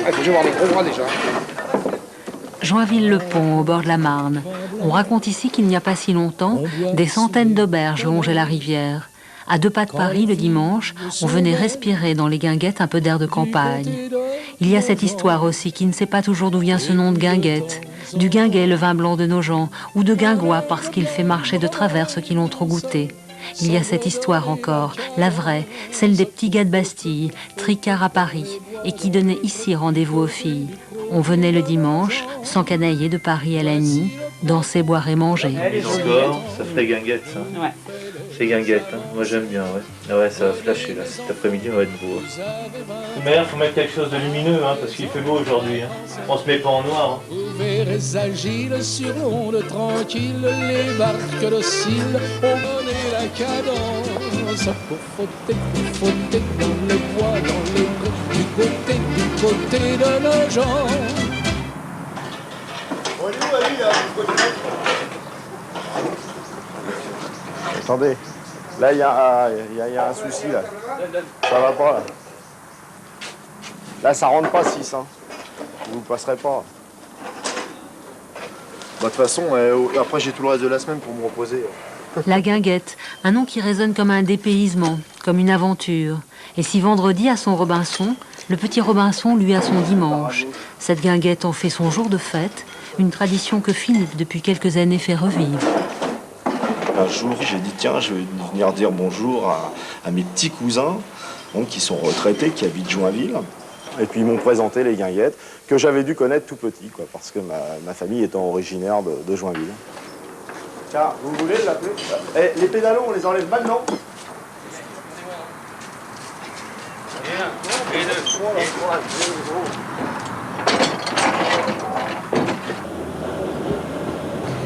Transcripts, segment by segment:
Il faut avoir des gros bras déjà. Joinville-le-Pont, au bord de la Marne. On raconte ici qu'il n'y a pas si longtemps, des centaines d'auberges longeaient la rivière. À 2 pas de Paris, le dimanche, on venait respirer dans les guinguettes un peu d'air de campagne. Il y a cette histoire aussi qui ne sait pas toujours d'où vient ce nom de guinguette. Du guinguet, le vin blanc de nos gens, ou de guingois parce qu'il fait marcher de travers ceux qui l'ont trop goûté. Il y a cette histoire encore, la vraie, celle des petits gars de Bastille, tricards à Paris, et qui donnaient ici rendez-vous aux filles. On venait le dimanche, s'encanailler de Paris à Lagny, danser, boire et manger. Encore, ça ferait guinguette, ça. Ouais. C'est guinguette, hein. Moi j'aime bien, ouais. Ah ouais, ça va flasher là, cet après-midi on va être beau. Mais il faut mettre quelque chose de lumineux, hein, parce qu'il fait beau aujourd'hui. Hein. On se met pas en noir. Hein. Vous verrez agiles sur l'onde tranquille, les barques dociles ont donné la cadence. Pour fauter dans les bois, dans les prés, du côté de nos gens. Attendez, là il y a un souci là. Ça va pas là. Là ça rentre pas 6, hein. Vous passerez pas. De toute façon, après j'ai tout le reste de la semaine pour me reposer. La guinguette, un nom qui résonne comme un dépaysement, comme une aventure. Et si vendredi a son Robinson, le petit Robinson lui a son dimanche. Cette guinguette en fait son jour de fête, une tradition que Philippe depuis quelques années fait revivre. Un jour, j'ai dit tiens, je vais venir dire bonjour à mes petits cousins donc, qui sont retraités, qui habitent Joinville. Et puis ils m'ont présenté les guinguettes que j'avais dû connaître tout petit, quoi, parce que ma famille étant originaire de Joinville. Tiens, vous voulez l'appeler? Les pédalos, on les enlève maintenant.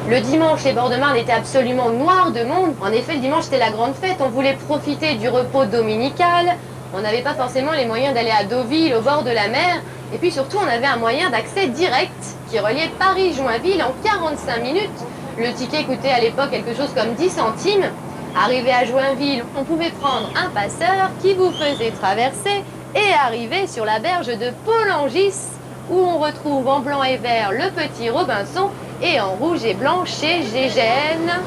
Le dimanche, les bords de Marne étaient absolument noirs de monde. En effet, le dimanche, c'était la grande fête. On voulait profiter du repos dominical. On n'avait pas forcément les moyens d'aller à Deauville, au bord de la mer. Et puis surtout, on avait un moyen d'accès direct qui reliait Paris-Joinville en 45 minutes. Le ticket coûtait à l'époque quelque chose comme 10 centimes. Arrivé à Joinville, on pouvait prendre un passeur qui vous faisait traverser et arriver sur la berge de Paulangis, où on retrouve en blanc et vert le petit Robinson et en rouge et blanc chez Gégène.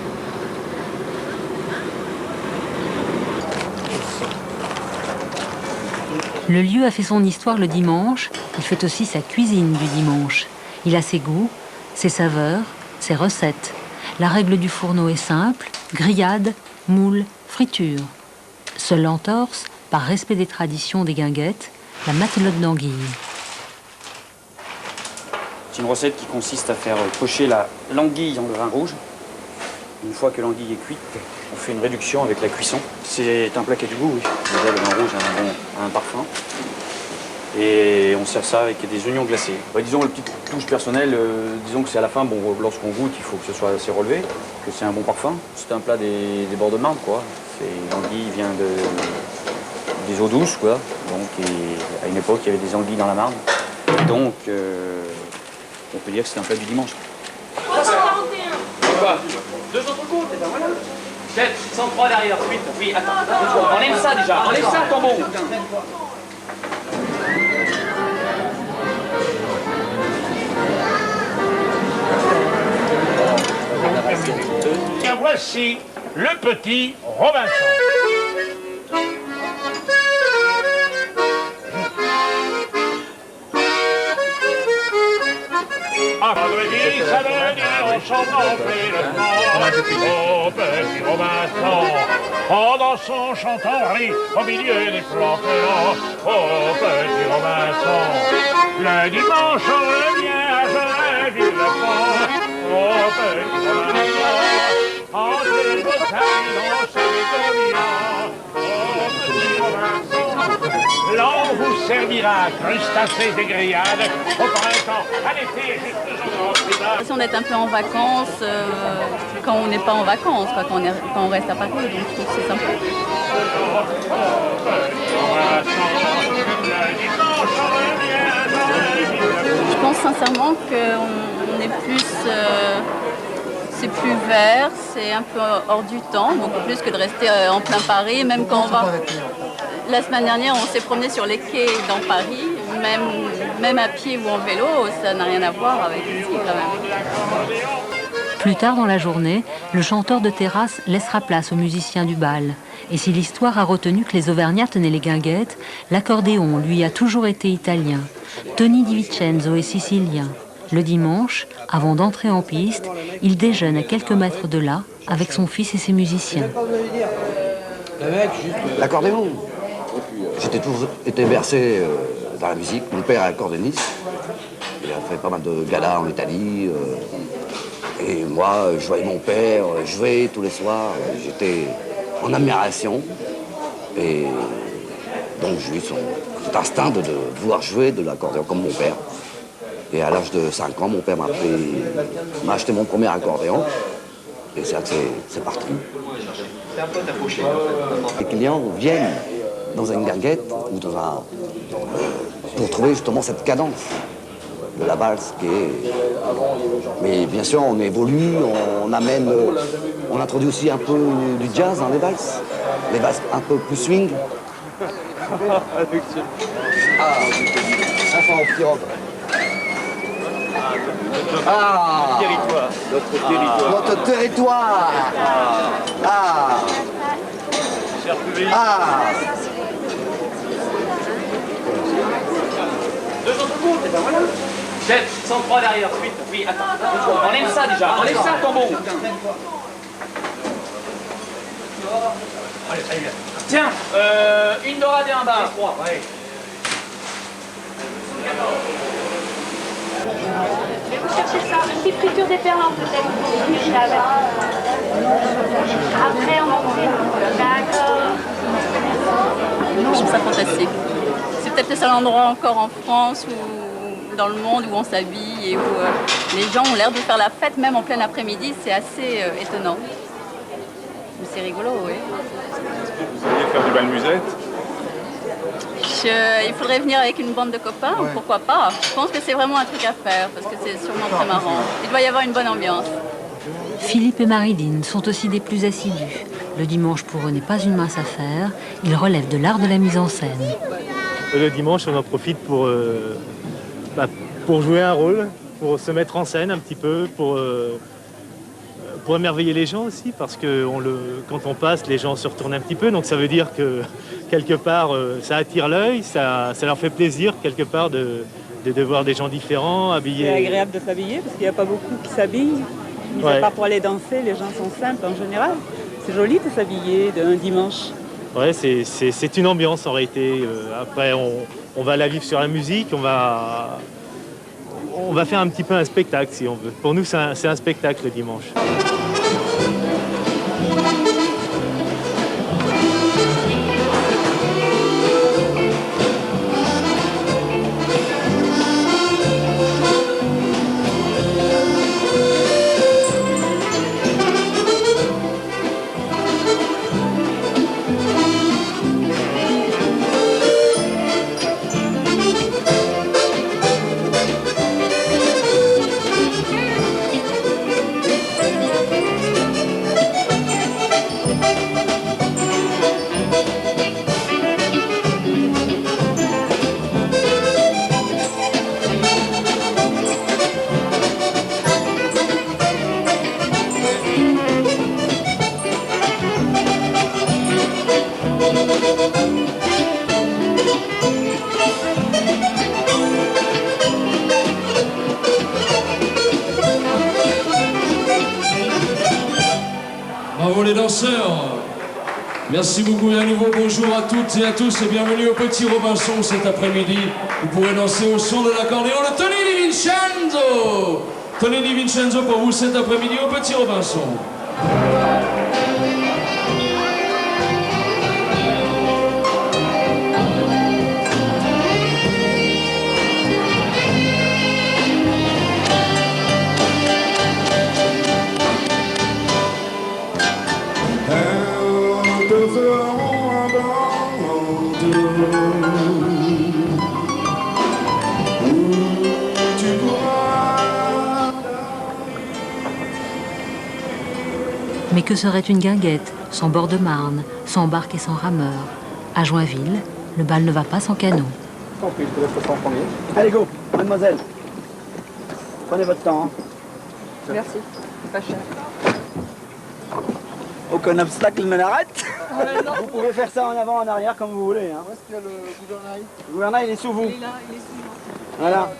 Le lieu a fait son histoire le dimanche, il fait aussi sa cuisine du dimanche. Il a ses goûts, ses saveurs, ses recettes. La règle du fourneau est simple, grillade, moule, friture. Seule l'entorse, par respect des traditions des guinguettes, la matelote d'anguille. C'est une recette qui consiste à faire pocher l'anguille dans le vin rouge. Une fois que l'anguille est cuite, on fait une réduction avec la cuisson. C'est un plat qui a du goût, oui. Le vin rouge a un parfum. Et on sert ça avec des oignons glacés. Disons, la petite touche personnelle, disons que c'est à la fin, bon, lorsqu'on goûte, il faut que ce soit assez relevé, que c'est un bon parfum. C'est un plat des bords de Marne, quoi. L'anguille vient des eaux douces, quoi. Donc, à une époque, il y avait des anguilles dans la Marne. Donc, on peut dire que c'est un plat du dimanche. 341. Quoi? 2 entrecôtes, et ben voilà. Chef, 103 derrière, suite. Oui, attends. Enlève ça déjà, enlève ça, tambon. Et voici le petit Robinson. Ah, vendredi, samedi, on chante en plein au petit Robinson. En dansant, chantant, rit au milieu des planteurs. Au petit Robinson. Le dimanche, on revient à Joinville-le-Pont. Au petit Robinson. Entre les bouteilles, dans ce bétonnier. Au petit Robinson. L'on vous servira crustacés et grillades au printemps, à l'été, Si on est un peu en vacances, quand on n'est pas en vacances, quoi, quand on reste à Paris, donc je trouve que c'est sympa. Je pense sincèrement qu'on est plus... c'est plus vert, c'est un peu hors du temps, beaucoup plus que de rester en plein Paris, même quand on va... La semaine dernière, on s'est promené sur les quais dans Paris, même à pied ou en vélo, ça n'a rien à voir avec ici quand même. Plus tard dans la journée, le chanteur de terrasse laissera place aux musiciens du bal. Et si l'histoire a retenu que les Auvergnats tenaient les guinguettes, l'accordéon, lui, a toujours été italien. Tony Di Vincenzo est sicilien. Le dimanche, avant d'entrer en piste, il déjeune à quelques mètres de là avec son fils et ses musiciens. L'accordéon. J'étais toujours été bercé dans la musique. Mon père est accordéoniste. Il a fait pas mal de galas en Italie. Et moi, je voyais mon père jouer tous les soirs. J'étais en admiration. Et donc j'ai eu cet instinct de vouloir jouer de l'accordéon comme mon père. Et à l'âge de 5 ans, mon père m'a acheté mon premier accordéon. Et c'est là que c'est parti. Les clients viennent dans une guinguette ou dans pour trouver justement cette cadence de la valse qui est... Mais bien sûr, on évolue, on introduit aussi un peu du jazz dans les valses un peu plus swing. Ça sent au petit robe. Notre territoire. Deux autres coups, et ben voilà. Chef, 103 derrière, suite. Oui, attends, enlève ça déjà, enlève ça, tambour. Tiens, une dorade et un bar. Je vais vous chercher ça, une petite friture d'éperlant peut-être. Après, on va manger. D'accord. Je trouve ça fantastique. C'est peut-être le seul endroit encore en France ou dans le monde où on s'habille et où les gens ont l'air de faire la fête même en plein après-midi. C'est assez étonnant. Mais c'est rigolo, oui. Vous alliez faire du bal musette? Il faudrait venir avec une bande de copains, ou pourquoi pas. Je pense que c'est vraiment un truc à faire, parce que c'est sûrement très marrant. Il doit y avoir une bonne ambiance. Philippe et Maridine sont aussi des plus assidus. Le dimanche pour eux n'est pas une mince affaire. Ils relèvent de l'art de la mise en scène. Le dimanche, on en profite pour jouer un rôle, pour se mettre en scène un petit peu, pour émerveiller les gens aussi, parce que quand on passe, les gens se retournent un petit peu, donc ça veut dire que quelque part, ça attire l'œil, ça leur fait plaisir quelque part de voir des gens différents, habillés. C'est agréable de s'habiller, parce qu'il n'y a pas beaucoup qui s'habillent, mis à part pour aller danser, les gens sont simples en général. C'est joli de s'habiller d'un dimanche. Ouais, c'est une ambiance en réalité. Après, on va la vivre sur la musique, on va faire un petit peu un spectacle si on veut. Pour nous, c'est un spectacle le dimanche. Bravo les danseurs. Merci beaucoup et à nouveau bonjour à toutes et à tous et bienvenue au Petit Robinson cet après-midi. Vous pourrez danser au son de l'accordéon de Tony Di Vincenzo. Tony Di Vincenzo pour vous cet après-midi au Petit Robinson. Mais que serait une guinguette sans bord de Marne, sans barque et sans rameur? À Joinville, le bal ne va pas sans canot. Tant pis, je te laisse passer en premier. Allez, go, mademoiselle. Prenez votre temps. Hein. Merci, pas cher. Aucun obstacle ne l'arrête. Vous pouvez faire ça en avant, en arrière, comme vous voulez. Hein. Où est-ce qu'il y a le gouvernail? Le gouvernail, il est sous vous. Il est là, il est sous moi. Voilà.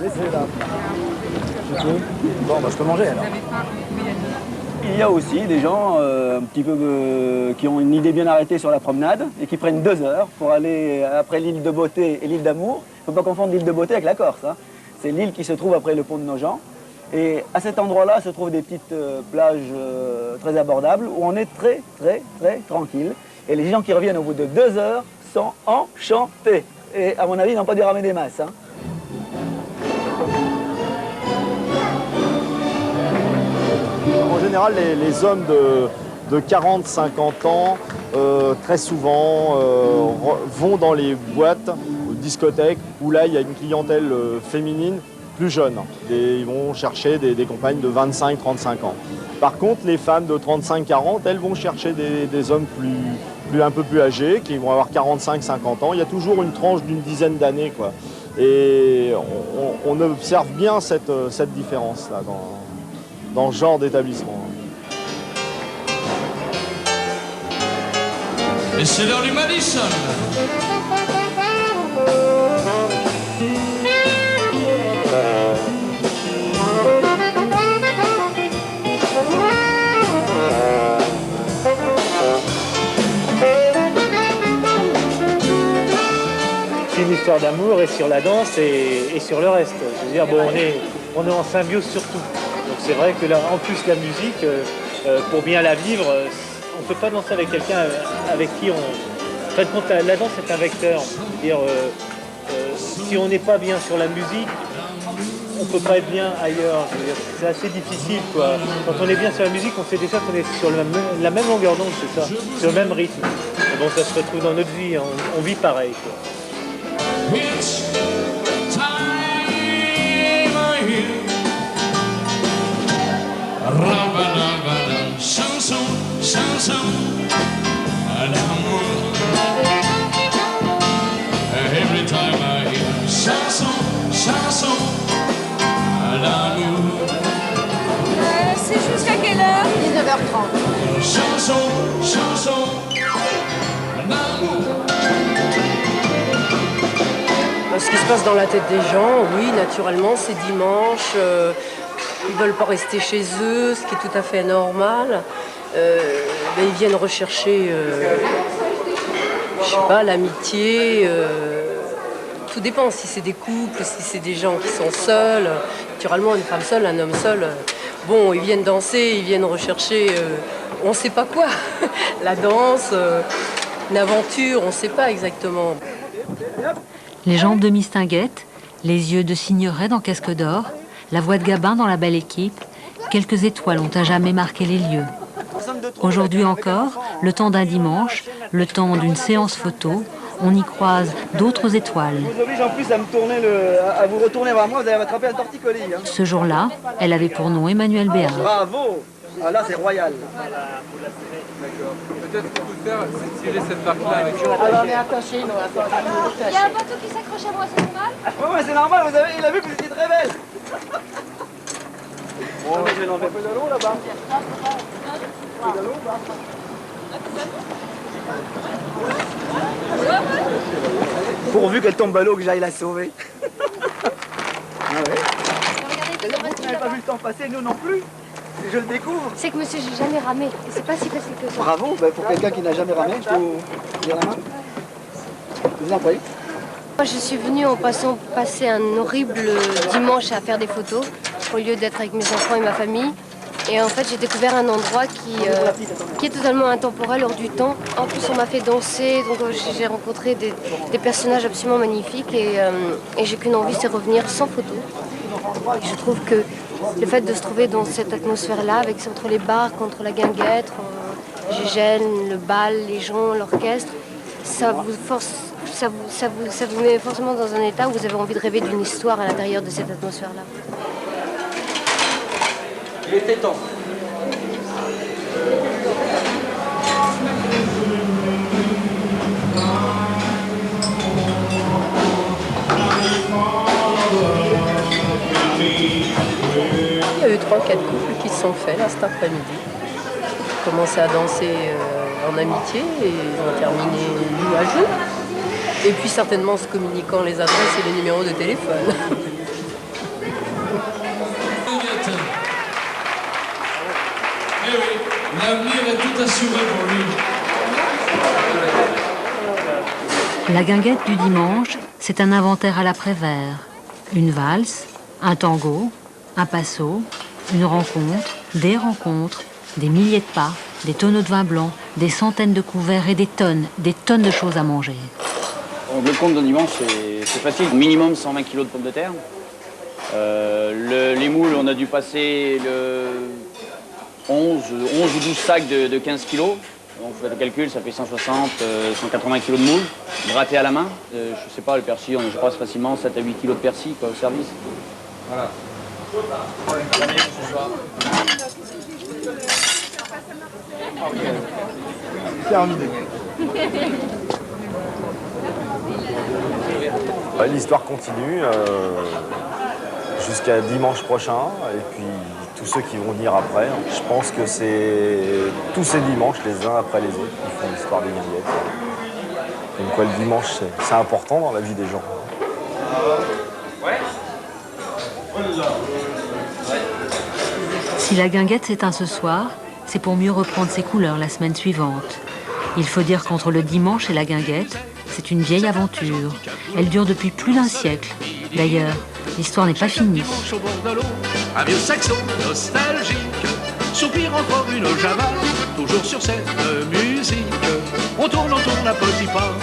Laissez là. Bon, bah, je peux manger alors. Il y a aussi des gens un petit peu qui ont une idée bien arrêtée sur la promenade et qui prennent 2 heures pour aller après l'île de Beauté et l'île d'Amour. Il ne faut pas confondre l'île de Beauté avec la Corse. Hein. C'est l'île qui se trouve après le pont de Nogent. Et à cet endroit-là se trouvent des petites plages très abordables où on est très, très, très tranquille. Et les gens qui reviennent au bout de 2 heures sont enchantés. Et à mon avis, ils n'ont pas dû ramener des masses. Hein. En général, les hommes de 40-50 ans, très souvent, vont dans les boîtes ou discothèques où là, il y a une clientèle féminine plus jeune. Ils vont chercher des compagnes de 25-35 ans. Par contre, les femmes de 35-40, elles vont chercher des hommes un peu plus âgés, qui vont avoir 45-50 ans. Il y a toujours une tranche d'une dizaine d'années, quoi. Et on observe bien cette différence-là dans ce genre d'établissement. Et c'est l'heure du Madison. C'est une histoire d'amour et sur la danse et sur le reste. Je veux dire, bon, on est en symbiose surtout. Donc c'est vrai que là, en plus la musique, pour bien la vivre, on ne peut pas danser avec quelqu'un avec qui on... En fait, la danse est un vecteur. C'est-à-dire, si on n'est pas bien sur la musique, on ne peut pas être bien ailleurs. C'est assez difficile, quoi. Quand on est bien sur la musique, on sait déjà qu'on est sur la même longueur d'onde, c'est ça, sur le même rythme. Et bon, ça se retrouve dans notre vie, on vit pareil, quoi. Which time are you? Rabba-dabba-dum, chanson, chanson, d'amour. Every time I hear chanson, chanson, d'amour. C'est jusqu'à quelle heure? 19h30. Chanson, chanson, d'amour. Ce qui se passe dans la tête des gens, oui, naturellement, c'est dimanche. Ils ne veulent pas rester chez eux, ce qui est tout à fait normal. Ils viennent rechercher, je sais pas, l'amitié. Tout dépend si c'est des couples, si c'est des gens qui sont seuls. Naturellement, une femme seule, un homme seul, bon, ils viennent danser, ils viennent rechercher, on ne sait pas quoi. La danse, une aventure, on ne sait pas exactement. Les jambes de Mistinguett, les yeux de Signoret dans Casque d'Or, la voix de Gabin dans La Belle Équipe, quelques étoiles ont à jamais marqué les lieux. Aujourd'hui encore, le temps d'un dimanche, le temps d'une séance photo, on y croise d'autres étoiles. Je vous oblige en plus à vous retourner vers moi, vous allez m'attraper un torticolis. Hein. Ce jour-là, elle avait pour nom Emmanuel Béard. Bravo! Ah là, c'est royal. Peut-être ce qu'on peut faire, c'est tirer cette barque-là avec eux. Alors on est attachés, nous. Il y a un bateau qui s'accroche à moi, c'est normal? Ouais, c'est normal, il a vu que vous étiez très belle. Bon, je vais l'enlever. Un peu de l'eau là-bas. Un peu de l'eau là-bas. Pourvu qu'elle tombe à l'eau, que j'aille la sauver. Ah ouais. Vous n'avez pas vu le temps passer, nous non plus. Je le découvre. C'est que monsieur, j'ai jamais ramé. Et c'est pas si facile que ça. Bravo, pour quelqu'un qui n'a jamais ramé, je peux vous dire la main. Je vous en prie. Moi, je suis venue en passant passer un horrible dimanche à faire des photos, au lieu d'être avec mes enfants et ma famille. Et en fait, j'ai découvert un endroit qui est totalement intemporel hors du temps. En plus, on m'a fait danser, donc j'ai rencontré des personnages absolument magnifiques et j'ai qu'une envie, c'est revenir sans photo. Et je trouve que le fait de se trouver dans cette atmosphère-là, entre les bars, contre la guinguette, Gégène, le bal, les gens, l'orchestre, ça vous met forcément dans un état où vous avez envie de rêver d'une histoire à l'intérieur de cette atmosphère-là. Il était temps. 3-4 couples qui se sont faits là cet après-midi. Ils ont commencé à danser en amitié et ils ont terminé joue à joue. Et puis certainement en se communiquant les adresses et les numéros de téléphone. Eh oui, l'avenir est tout assuré pour lui. La guinguette du dimanche, c'est un inventaire à l'après-vert. Une valse, un tango, un passo, une rencontre, des milliers de pas, des tonneaux de vin blanc, des centaines de couverts et des tonnes de choses à manger. Le compte de dimanche, c'est facile. Minimum 120 kg de pommes de terre. Les moules, on a dû passer 11 ou 12 sacs de 15 kg. Donc vous faites le calcul, ça fait 160, 180 kg de moules, grattés à la main. Je sais pas, le persil, je passe facilement 7 à 8 kg de persil quoi, au service. Voilà. Terminé. L'histoire continue jusqu'à dimanche prochain et puis tous ceux qui vont venir après. Je pense que c'est tous ces dimanches, les uns après les autres, qui font l'histoire des guinguettes. Donc quoi, le dimanche, c'est important dans la vie des gens. Si la guinguette s'éteint ce soir, c'est pour mieux reprendre ses couleurs la semaine suivante. Il faut dire qu'entre le dimanche et la guinguette, c'est une vieille aventure. Elle dure depuis plus d'un siècle. D'ailleurs, l'histoire n'est pas finie. Un vieux saxon nostalgique soupire encore une java, toujours sur cette musique. On tourne à petits pas,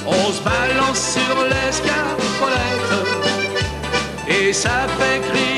on se balance sur l'escarpolette et ça fait crier